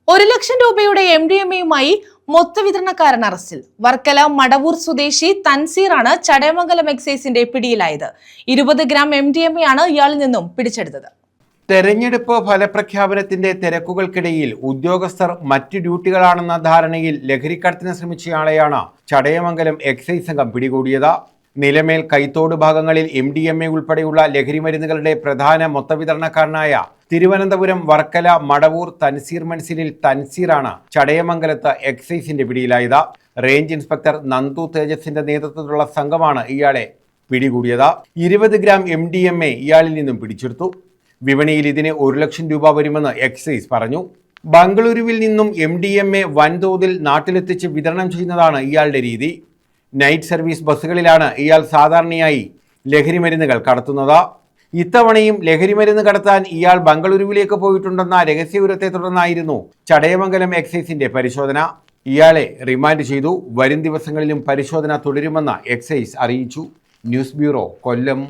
1 ലക്ഷം രൂപയുടെ MDMA-യുമായി മൊത്തവിതരണക്കാരൻ അറസ്റ്റിൽ. വർക്കല മടവൂർ സ്വദേശി തൻസീറാണ് ചടയമംഗലം എക്സൈസിന്റെ പിടിയിലായത്. 20 ഗ്രാം MDMA ആണ് ഇയാളിൽ നിന്നും പിടിച്ചെടുത്തത്. തെരഞ്ഞെടുപ്പ് ഫലപ്രഖ്യാപനത്തിന്റെ തിരക്കുകൾക്കിടയിൽ ഉദ്യോഗസ്ഥർ മറ്റ് ഡ്യൂട്ടികളാണെന്ന ധാരണയിൽ ലഹരിക്കടത്തിന് ശ്രമിച്ചയാളെയാണ് ചടയമംഗലം എക്സൈസ് സംഘം പിടികൂടിയത്. നിലമേൽ കൈത്തോട് ഭാഗങ്ങളിൽ MDMA ഉൾപ്പെടെയുള്ള ലഹരിമരുന്നുകളുടെ പ്രധാന മൊത്തവിതരണക്കാരനായ തിരുവനന്തപുരം വർക്കല മടവൂർ തൻസീർ മൻസിലിൽ തൻസീറാണ് ചടയമംഗലത്ത് എക്സൈസിന്റെ പിടിയിലായത്. റേഞ്ച് ഇൻസ്പെക്ടർ നന്ദു തേജസിന്റെ നേതൃത്വത്തിലുള്ള സംഘമാണ് ഇയാളെ പിടികൂടിയത്. 20 ഗ്രാം MDMA ഇയാളിൽ നിന്നും പിടിച്ചെടുത്തു. വിപണിയിൽ ഇതിന് 1 ലക്ഷം രൂപ വരുമെന്ന് എക്സൈസ് പറഞ്ഞു. ബംഗളൂരുവിൽ നിന്നും MDMA വൻതോതിൽ നാട്ടിലെത്തിച്ച് വിതരണം ചെയ്യുന്നതാണ് ഇയാളുടെ രീതി. നൈറ്റ് സർവീസ് ബസ്സുകളിലാണ് ഇയാൾ സാധാരണയായി ലഹരിമരുന്നുകൾ കടത്തുന്നത്. ഇത്തവണയും ലഹരിമരുന്ന് കടത്താൻ ഇയാൾ ബംഗളൂരുവിലേക്ക് പോയിട്ടുണ്ടെന്ന രഹസ്യവിവരത്തെ തുടർന്നായിരുന്നു ചടയമംഗലം എക്സൈസിന്റെ പരിശോധന. ഇയാളെ റിമാൻഡ് ചെയ്തു. വരും ദിവസങ്ങളിലും പരിശോധന തുടരുമെന്ന് എക്സൈസ് അറിയിച്ചു. ന്യൂസ് ബ്യൂറോ, കൊല്ലം.